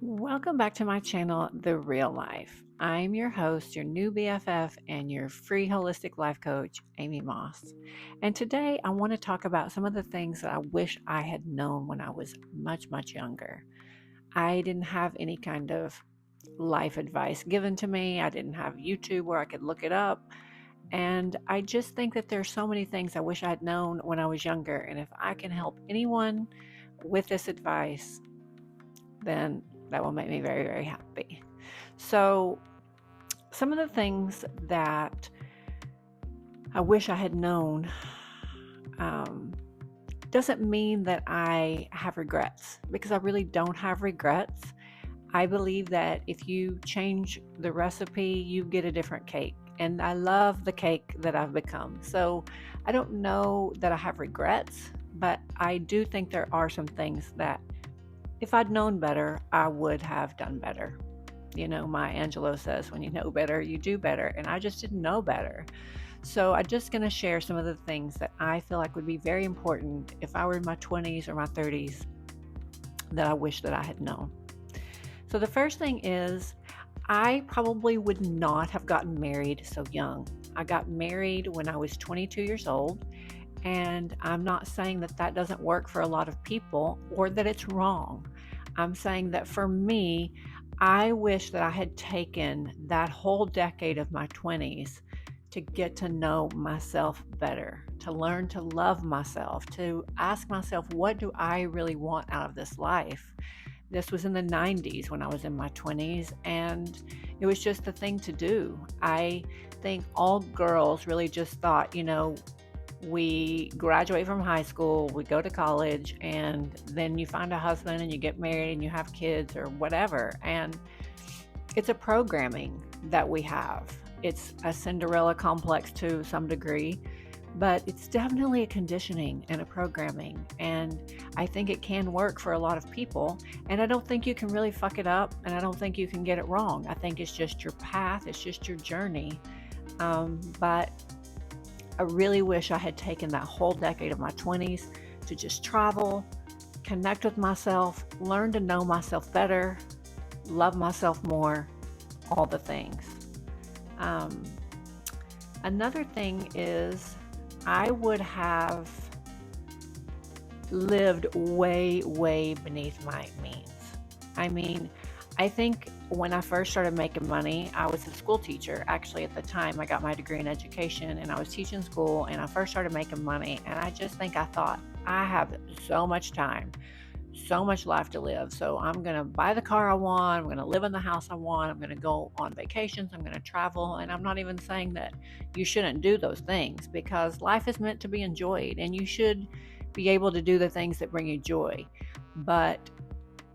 Welcome back to my channel, The Real Life. I'm your host, your new BFF, and your free holistic life coach, Amy Moss. And today I want to talk about some of the things that I wish I had known when I was much younger. I didn't have any kind of life advice given to me. I didn't have YouTube where I could look it up. And I just think that there's so many things I wish I had known when I was younger. And if I can help anyone with this advice, then that will make me very happy. So, some of the things that I wish I had known um, doesn't mean that I have regrets, because I really don't have regrets. I believe that if you change the recipe, you get a different cake. And I love the cake that I've become. So I don't know that I have regrets, but I do think there are some things that if I'd known better, I would have done better. You know, Maya Angelou says, when you know better, you do better. And I just didn't know better. So I'm just going to share some of the things that I feel like would be very important if I were in my 20s or my 30s that I wish that I had known. So the first thing is, I probably would not have gotten married so young. I got married when I was 22 years old. And I'm not saying that that doesn't work for a lot of people or that it's wrong. I'm saying that for me, I wish that I had taken that whole decade of my 20s to get to know myself better, to learn to love myself, to ask myself, what do I really want out of this life? This was in the 90s when I was in my 20s, and it was just the thing to do. I think all girls really just thought, we graduate from high school, we go to college, and then you find a husband and you get married and you have kids or whatever. And it's a programming that we have. It's a Cinderella complex to some degree, but it's definitely a conditioning and a programming. And I think it can work for a lot of people. And I don't think you can really fuck it up, and I don't think you can get it wrong. I think it's just your path, it's just your journey. But I really wish I had taken that whole decade of my 20s to just travel, connect with myself, learn to know myself better, love myself more, all the things. Um, Another thing is, I would have lived way beneath my means. I mean, I think when I first started making money, I was a school teacher. Actually, at the time, I got my degree in education and I was teaching school, and I first started making money. And I just think I thought, I have so much time, so much life to live. So I'm going to buy the car I want. I'm going to live in the house I want. I'm going to go on vacations. I'm going to travel. And I'm not even saying that you shouldn't do those things, because life is meant to be enjoyed and you should be able to do the things that bring you joy. But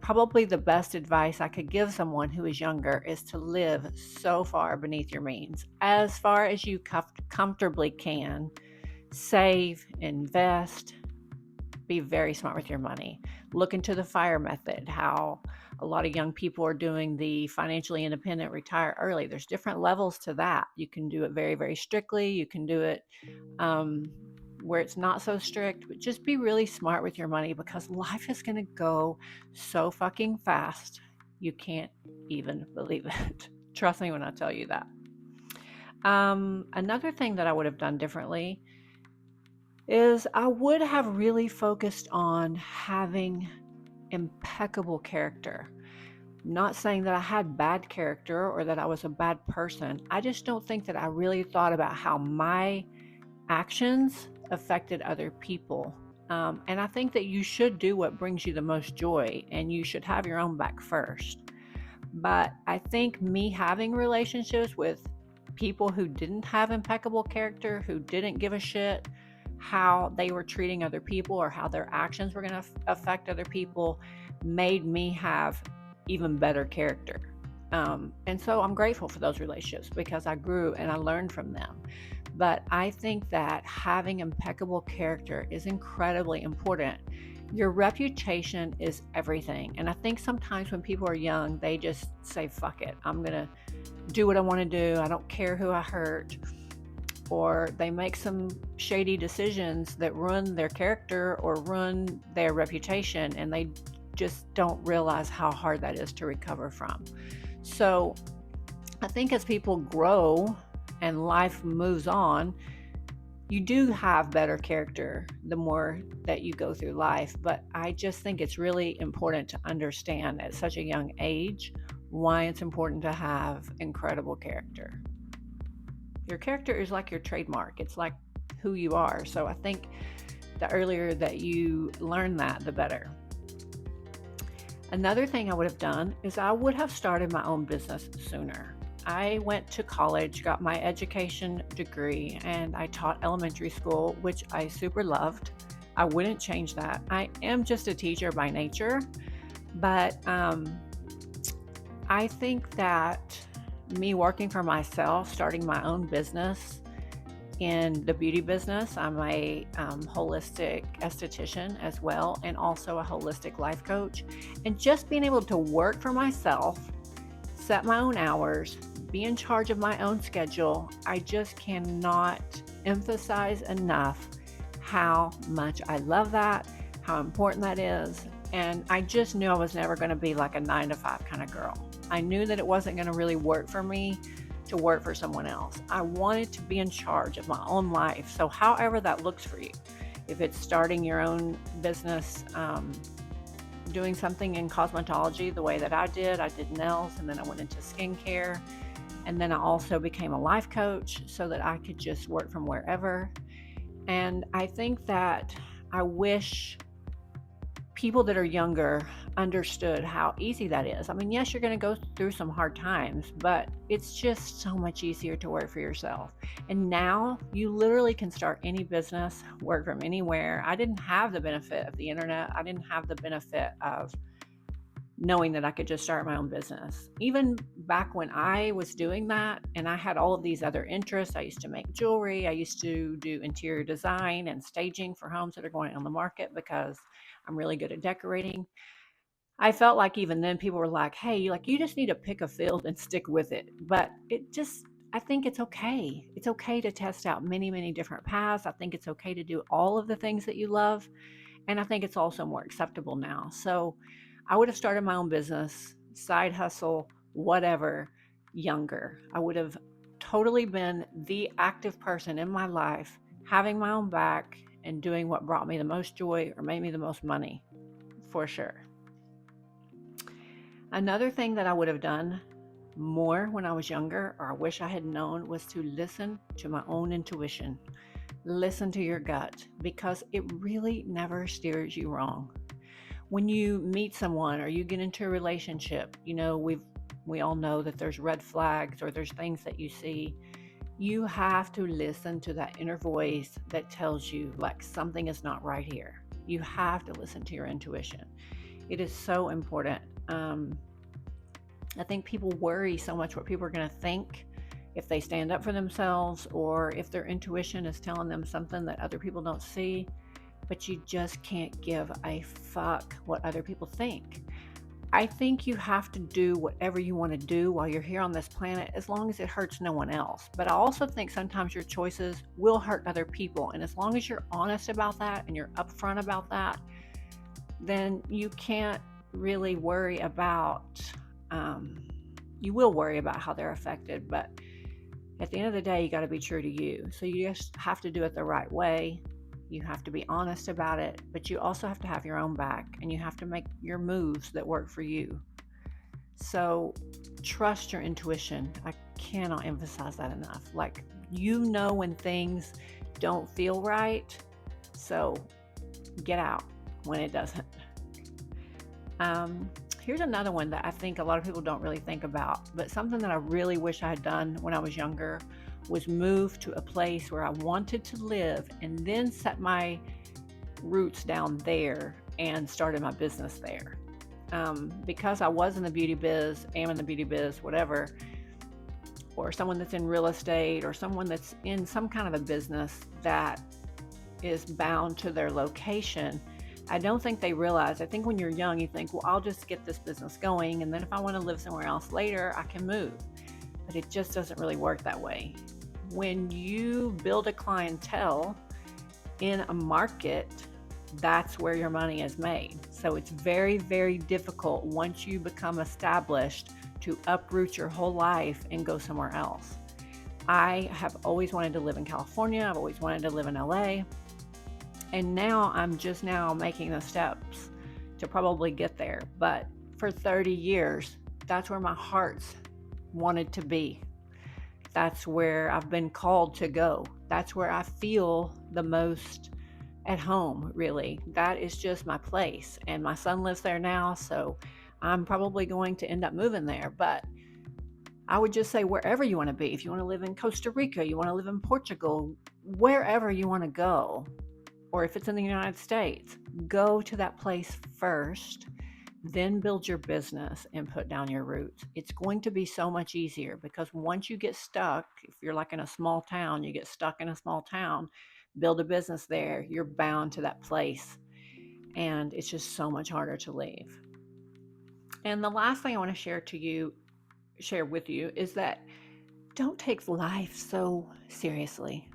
probably the best advice I could give someone who is younger is to live so far beneath your means, as far as you comfortably can. Save, invest, be very smart with your money. Look into the FIRE method, how a lot of young people are doing the financially independent retire early. There's different levels to that. You can do it very strictly. You can do it where it's not so strict, but just be really smart with your money, because life is going to go so fucking fast. You can't even believe it. Trust me when I tell you that. Another thing that I would have done differently is I would have really focused on having impeccable character. Not saying that I had bad character or that I was a bad person. I just don't think that I really thought about how my actions affected other people. And I think that you should do what brings you the most joy, and you should have your own back first. But I think me having relationships with people who didn't have impeccable character, who didn't give a shit how they were treating other people or how their actions were going to affect other people, made me have even better character. And so I'm grateful for those relationships, because I grew and I learned from them. But I think that having impeccable character is incredibly important. Your reputation is everything. And I think sometimes when people are young, they just say, fuck it, I'm going to do what I want to do. I don't care who I hurt. Or they make some shady decisions that ruin their character or ruin their reputation, and they just don't realize how hard that is to recover from. So I think as people grow and life moves on, you do have better character the more that you go through life. But I just think it's really important to understand at such a young age why it's important to have incredible character. Your character is like your trademark, it's like who you are. So I think the earlier that you learn that, the better. Another thing I would have done is I would have started my own business sooner. I went to college, got my education degree, and I taught elementary school, which I super loved. I wouldn't change that. I am just a teacher by nature, but I think that me working for myself, starting my own business in the beauty business, I'm a holistic esthetician as well, and also a holistic life coach. And just being able to work for myself, set my own hours, be in charge of my own schedule, I just cannot emphasize enough how much I love that, how important that is. And I just knew I was never going to be like a 9-to-5 kind of girl. I knew that it wasn't going to really work for me to work for someone else. I wanted to be in charge of my own life. So however that looks for you, if it's starting your own business, doing something in cosmetology the way that I did nails, and then I went into skincare, and then I also became a life coach so that I could just work from wherever. And I think that I wish people that are younger understood how easy that is. I mean, yes, you're going to go through some hard times, but it's just so much easier to work for yourself. And now you literally can start any business, work from anywhere. I didn't have the benefit of the internet. I didn't have the benefit of knowing that I could just start my own business. Even back when I was doing that and I had all of these other interests, I used to make jewelry, I used to do interior design and staging for homes that are going on the market because I'm really good at decorating. I felt like even then people were like, hey, you just need to pick a field and stick with it. But I think it's okay. It's okay to test out many, many different paths. I think it's okay to do all of the things that you love. And I think it's also more acceptable now. So I would have started my own business, side hustle, whatever, younger. I would have totally been the active person in my life, having my own back and doing what brought me the most joy or made me the most money, for sure. Another thing that I would have done more when I was younger, or I wish I had known, was to listen to my own intuition. Listen to your gut, because it really never steers you wrong. When you meet someone or you get into a relationship, we all know that there's red flags or there's things that you see. You have to listen to that inner voice that tells you like something is not right here. You have to listen to your intuition. It is so important. I think people worry so much what people are going to think if they stand up for themselves, or if their intuition is telling them something that other people don't see. But you just can't give a fuck what other people think. I think you have to do whatever you want to do while you're here on this planet, as long as it hurts no one else. But I also think sometimes your choices will hurt other people. And as long as you're honest about that and you're upfront about that, then you can't really worry about, you will worry about how they're affected. But at the end of the day, you got to be true to you. So you just have to do it the right way. You have to be honest about it, but you also have to have your own back, and you have to make your moves that work for you. So trust your intuition. I cannot emphasize that enough. Like, when things don't feel right, so get out when it doesn't. Here's another one that I think a lot of people don't really think about, but something that I really wish I had done when I was younger was move to a place where I wanted to live and then set my roots down there and started my business there. Because I was in the beauty biz, am in the beauty biz, whatever, or someone that's in real estate, or someone that's in some kind of a business that is bound to their location, I don't think they realize. I think when you're young, you think, well, I'll just get this business going, and then if I want to live somewhere else later, I can move. But it just doesn't really work that way. When you build a clientele in a market, that's where your money is made. So it's very, very difficult once you become established to uproot your whole life and go somewhere else. I have always wanted to live in California. I've always wanted to live in LA. And now I'm just now making the steps to probably get there. But for 30 years, that's where my heart's wanted to be. That's where I've been called to go. That's where I feel the most at home, really. That is just my place. And my son lives there now, so I'm probably going to end up moving there. But I would just say wherever you want to be. If you want to live in Costa Rica, you want to live in Portugal, wherever you want to go, or if it's in the United States, go to that place first, then build your business and put down your roots. It's going to be so much easier, because once you get stuck, if you're like in a small town, you get stuck in a small town, build a business there, you're bound to that place. And it's just so much harder to leave. And the last thing I want to share with you is that don't take life so seriously.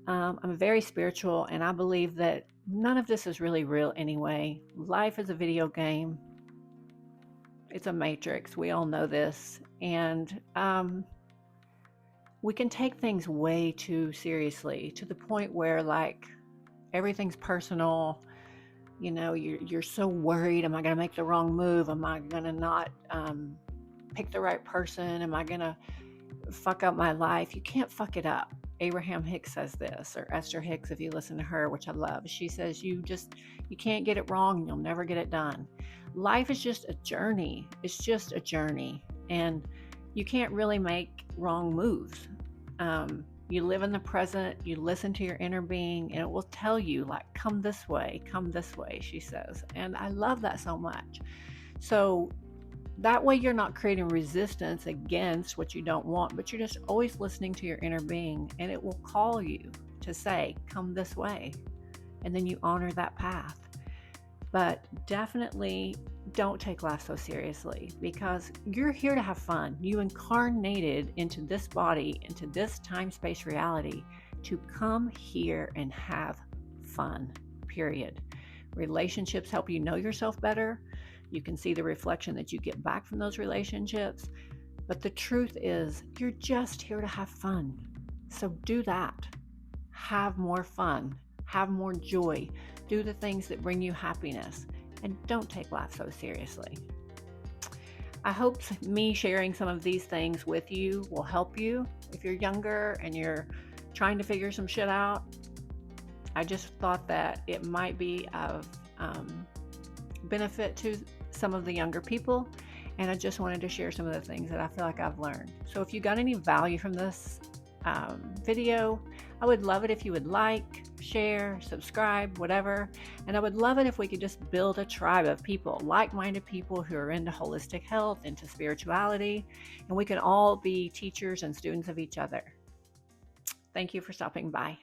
I'm very spiritual, and I believe that none of this is really real anyway. Life is a video game. It's a matrix. We all know this. And we can take things way too seriously, to the point where like everything's personal. You know, you're so worried. Am I going to make the wrong move? Am I going to not pick the right person? Am I going to fuck up my life? You can't fuck it up. Abraham Hicks says this, or Esther Hicks, if you listen to her, which I love. She says, you can't get it wrong, and you'll never get it done. Life is just a journey. It's just a journey. And you can't really make wrong moves. You live in the present, you listen to your inner being, and it will tell you, like, come this way, she says. And I love that so much. So that way you're not creating resistance against what you don't want, but you're just always listening to your inner being, and it will call you to say, come this way. And then you honor that path. But definitely don't take life so seriously, because you're here to have fun. You incarnated into this body, into this time-space reality, to come here and have fun, period. Relationships help you know yourself better. You can see the reflection that you get back from those relationships. But the truth is, you're just here to have fun. So do that. Have more fun. Have more joy. Do the things that bring you happiness. And don't take life so seriously. I hope me sharing some of these things with you will help you. If you're younger and you're trying to figure some shit out, I just thought that it might be of benefit to some of the younger people, and I just wanted to share some of the things that I feel like I've learned. So if you got any value from this video, I would love it if you would like, share, subscribe, whatever. And I would love it if we could just build a tribe of people, like-minded people who are into holistic health, into spirituality, and we can all be teachers and students of each other. Thank you for stopping by.